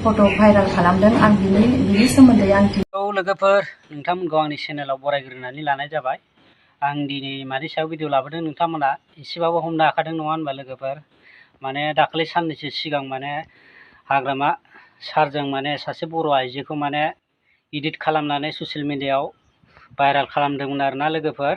फट' viral खालामदों आं बिनि सोमोन्दै आं लोगोफोर नोंथांमोनखौ आंनि चेनेलाव बरायग्रोनानै लानाय जाबाय। आं दिनै मानि सायाव भिडिअ लाबोदों नोंथांमोना एसेबाबो हमनो हाखादों नङा होनबा लोगोफोर। माने दाखालि साननैसो सिगां माने हाग्रामा सारजों माने सासे बर' आइजोखौ माने एडिट खालामनानै ससियेल मिडियायाव भाइरेल खालामदोंमोन आरोना लोगोफोर।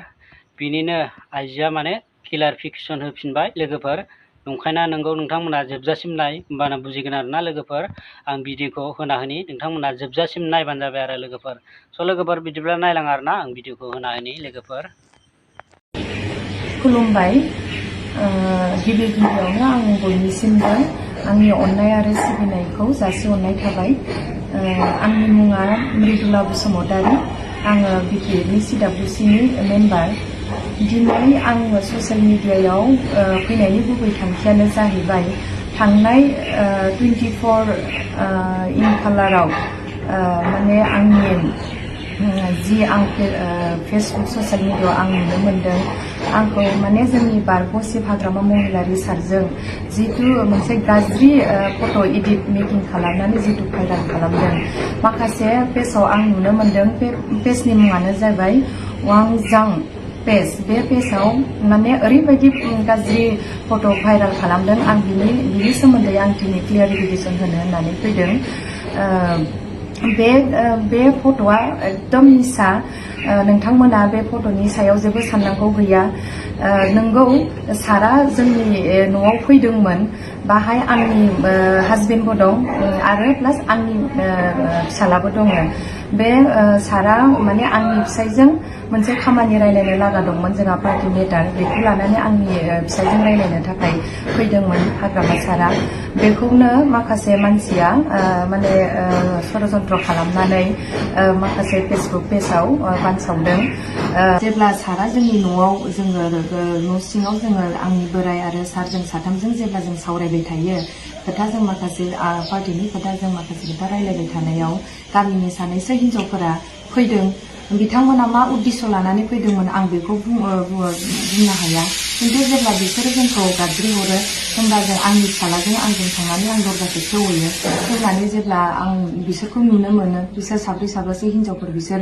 बिनिनो आइजोआ माने क्लियारिफिकेसन होफिनबाय लोगोफोर। नंखायना नोंगौ नोंथांमोना जोबजासिम नाय होमबानो बुजिगोन आरोना लोगोफोर। आं भिडिअखौ होना होनि नोंथांमोना जोबजासिम नायबानो जाबाय आरो लोगोफोर। स' लोगोफोर बिदिब्ला नायलां आरोना आं भिडिअखौ होना होनि लोगोफोर। खुलुमबाय। गिबि गिबियावनो आं बयनिसिमबो आंनि अननाय आरो सिबिनायखौ जासिहरनाय थाबाय। आंनि मुङा मृदुला बसुमतारी। आङो बिटिआरनि CWCनि मेम्बार। दिनै आङो ससियेल मिडियायाव फैनायनि गुबै थांखियानो जाहैबाय थांनाय 24 खालाराव माने आंनि जि आं फेसबुक ससियेल मिडियायाव आं नुनो मोनदों आंखौ माने जोंनि बारग'सिब हाग्रामा महिलारि सारजों जितु मोनसे गाज्रि फट' एडिट मेकिं खालामनानै जितु भाइरेल खालामदों। माखासे पेजाव आं नुनो मोनदों बे पेजनि मुङानो जाबाय वांजां पेज। बे पेजाव माने ओरैबायदि गाज्रि फट' भाइरेल खालामदों आं बिनि सोमोन्दै आं दिनै क्लियारिफिकेसन होनो होननानै फैदों। बे फट'आ एकदम मिसा। नोंथांमोना बे फट'नि सायाव जेबो साननांगौ गैया। नोंगौ सारा जोंनि न'आव फैदोंमोन। बाहाय आंनि हासबेन्डबो दं आरो प्लास आंनि फिसालाबो दङ। बे सारा माने आंनि फिसाइजों मोनसे खामानि रायलायनो लागा दंमोन जोंहा पार्टि मेटार। बेखौ लानानै आंनि फिसाइजों रायलायनो थाखाय फैदोंमोन हाग्रामा सारा। बेखौनो माखासे मानसिया माने षड़यन्त्र खालामनानै माखासे फेसबुक पेजाव बानसावदों। जेब्ला सारा जोंनि न'आव जोङो न' सिङाव जोङो आंनि बोराइ आरो सारजों साथामजों जेब्ला जों सावरायबाय थायो खोथा, जों माखासे पार्टिनि खोथा, जों माखासे खोथा रायलायबाय थानायाव गामिनि सानैसो हिनजावफोरा फैदों। बिथांमोना मा उद्देश्य लानानै फैदोंमोन आं बेखौ बुंनो हाया। खिन्थु जेब्ला बिसोरो जोंखौ गाबज्रिहरो होमबा जों आंनि फिसालाजों आंजों थांनानै आं दरजाखौ खेवहैयो। खेवनानै जेब्ला आं बिसोरखौ नुनो मोनो, बिसोर साब्रै साबासो हिनजावफोर बिसोर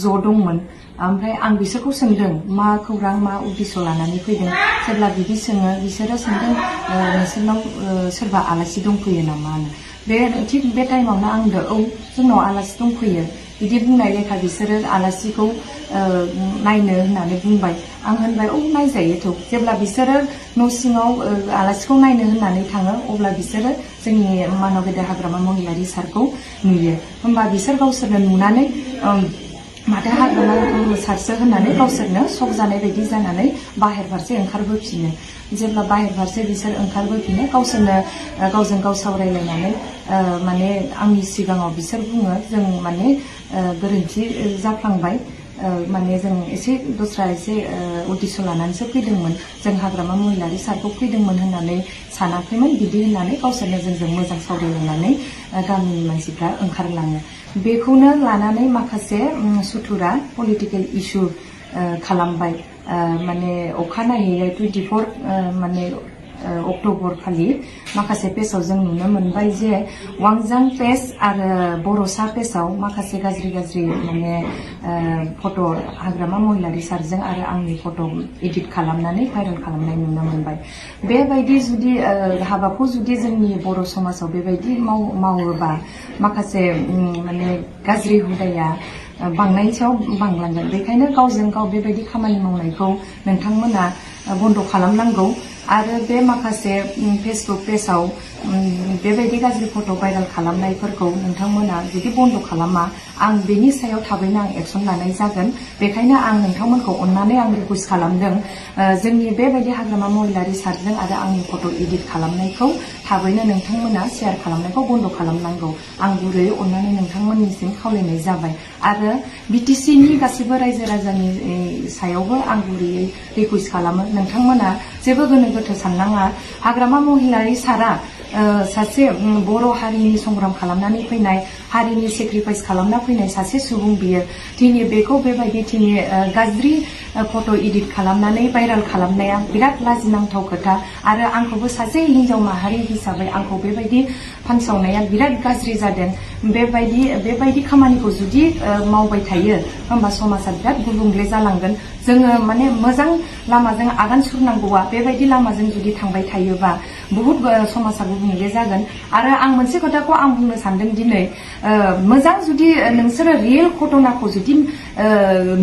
ज' दंमोन। ओमफ्राय आं बिसोरखौ सोंदों मा खौरां, मा उद्देश्य लानानै फैदों। जेब्ला बिदि सोङो बिसोरो सोंदों नोंसोरनाव सोरबा आलासि दंफैयो नामा होनो। थिग बे टाइमावनो आं होनदों औ जोंनाव आलासि दंफैयो। बिदि बुंनाय लेखा बिसोरो आलासिखौ नायनो होननानै बुंबाय। आं होनबाय औ नायजायोथ'। जेब्ला बिसोरो न' सिङाव आलासिखौ नायनो होननानै थाङो अब्ला बिसोरो जोंनि मानाव गेदेर हाग्रामा महिलारि सारखौ नुयो। होमबा बिसोर गावसोरनो नुनानै माथो हाग्रामा सारसो होननानै गावसोरनो शक जानाय बायदि जानानै बाहेर फारसे ओंखारबोफिनो। जेब्ला बाहेर फारसे बिसोर ओंखारबोफिनो गावसोरनो गावजों गाव सावरायलायनानै माने आंनि सिगाङाव बिसोर बुङो जों माने गोरोन्थि जाफ्लांबाय। माने जों एसे दस्रा एसे उद्देश्य लानानैसो फैदोंमोन, जों हाग्रामा महिलारि सारखौ फैदोंमोन होननानै सानाखैमोन। बिदि होननानै गावसोरनो जोंजों मोजां सावरायलायनानै गामिनि मानसिफ्रा ओंखारलाङो। बेखौनो लानानै माखासे सुथुरा पलिटिकेल इस्यु खालामबाय। माने अखानायै 24 माने अक्ट'बर खालि माखासे पेजाव जों नुनो मोनबाय जे वांजां पेज आरो बर'सा पेजाव माखासे गाज्रि माने फट' हाग्रामा महिलारि सारजों आरो आंनि फट' एडिट खालामनानै भाइरेल खालामनाय नुनो मोनबाय। बेबायदि जुदि हाबाखौ जुदि जोंनि बर' समाजाव बेबायदि मावोबा माखासे माने गाज्रि हुदाया बांनायनि सायाव बांलांगोन। बेखायनो गावजों गाव बेबायदि खामानि मावनायखौ नोंथांमोना बन्द' खालामनांगौ। आरो बे माखासे फेसबुक पेजाव बेबायदि गाज्रि फट' भाइरेल खालामनायफोरखौ नोंथांमोना जुदि बन्द' खालामा आं बेनि सायाव थाबैनो आं एक्सन लानाय जागोन। बेखायनो आं नोंथांमोनखौ अननानै आं रिकुवेस्ट खालामदों जोंनि बेबायदि हाग्रामा महिलारि सारजों आरो आंनि फट' एडिट खालामनायखौ थाबैनो नोंथांमोना शेयार खालामनायखौ बन्द' खालामनांगौ। आं गुरैयै अननानै नोंथांमोननिसिम खावलायनाय जाबाय। आरो BTCनि गासैबो रायजो राजानि सायावबो आं गुरैयै रिकुवेस्ट खालामो नोंथांमोना जेबो गोनो गोथो साननाङा। हाग्रामा महिलारि सारा सासे बर' हारिनि संग्राम खालामनानै फैनाय, हारिनि सेक्रिफाइस खालामना फैनाय सासे सुबुं बियो। दिनै बेखौ बेबायदि गाज्रि फट' इडिट खालामनानै भाइरेल खालामनाया बिराद लाजिनांथाव खोथा आरो आंखौबो सासे हिनजाव माहारि हिसाबै आंखौ बेबायदि फानसावनाया बिराद गाज्रि जादों। बेबायदि खामानिखौ जुदि मावबाय थायो होमबा समाजा बिराद गुबुंले जालांगोन। जोङो माने मोजां लामाजों आगान सुरनांगौआ बेबायदि लामाजों जुदि थांबाय थायोबा बुहुत समाजा गुबुंले जागोन। आरो आं मोनसे खोथाखौ आं बुंनो सानदों दिनै मोजां जुदि नोंसोरो रियेल घटनाखौ जुदि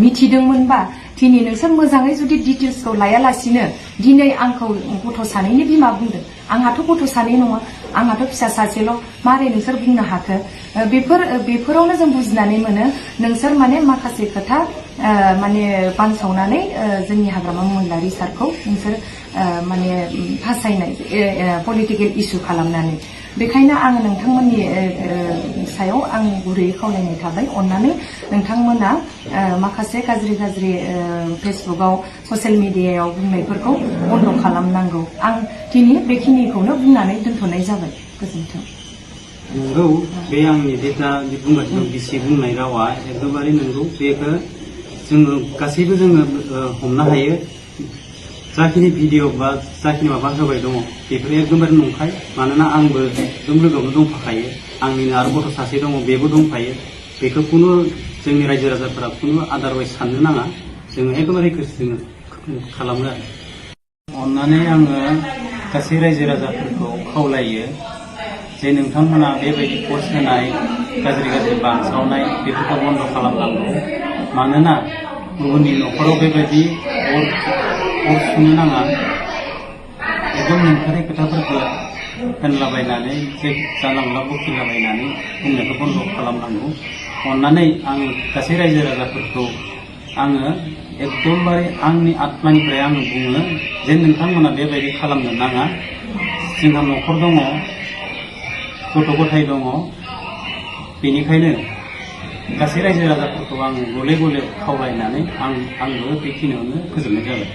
मिथिदोंमोनबा दिनै नोंसोर मोजाङै जुदि डिटेल्सखौ लायालासिनो दिनै आंखौ गथ' सानैनि बिमा बुंदों। आंहाथ' गथ' सानै नङा, आंहाथ' फिसा सासेल'। मारै नोंसोर बुंनो हाखो? बेफोरावनो जों बुजिनानै मोनो नोंसोर माने माखासे खोथा माने बानसावनानै जोंनि हाग्रामा महिलारि सारखौ नोंसोर माने फासायनाय पलिटिकेल इसु खालामनानै। बेखायनो आङो नोंथांमोननि सायाव आं गुरैयै खावलायनाय थाबाय, अननानै नोंथांमोना माखासे गाज्रि फेसबुकआव ससियेल मिडियायाव बुंनायफोरखौ बन्द' खालामनांगौ। आं दिनै बेखिनिखौनो बुंनानै दोनथ'नाय जाबाय। गोजोन्थों। नंगौ, बे आंनि दा बुंगासिनो दं बिसि बुंनाय रावा एकदमबारे नंगौ। बेखौ जोङो गासैबो जोङो हमनो हायो। जाखिनि भिडिअ बा जाखिनि माबा होबाय दङ बेफोरो एकदमबारे नंखाय। मानोना आंबो एकदम लोगोआवनो दंफाखायो, आंनिनो आरो गथ' सासे दङ बेबो दंफायो। बेखौ खुनु जोंनि रायजो राजाफोरा खुनु आदारवाइज साननो नाङा। जोङो एकदमबारे जोङो खालामो आरो। अननानै आङो गासै रायजो राजाफोरखौ खावलायो जे नोंथांमोना बेबायदि पस्ट होनाय गाज्रि बानसावनाय बेफोरखौ बन्द' खालामनांगौ। मानोना गुबुननि न'खराव बेबायदि अर सुनो नाङा। एकदम नंथारै खोथाफोरखौ होनलाबायनानै जे जानला मोनला बखिलाबायनानै बुंनायखौ बन्द' खालामनांगौ। अननानै आं गासै रायजो राजाफोरखौ आङो एकदमबारे आंनि आत्मानिफ्राय आङो बुङो जे नोंथांमोना बेबायदि खालामनो नाङा। जोंहा न'खर दङ, गथ' गथाय दङ। बेनिखायनो गासै रायजो राजाफोरखौ आङो गले गले खावलायनानै आंबो बेखिनियावनो फोजोबनाय जाबाय।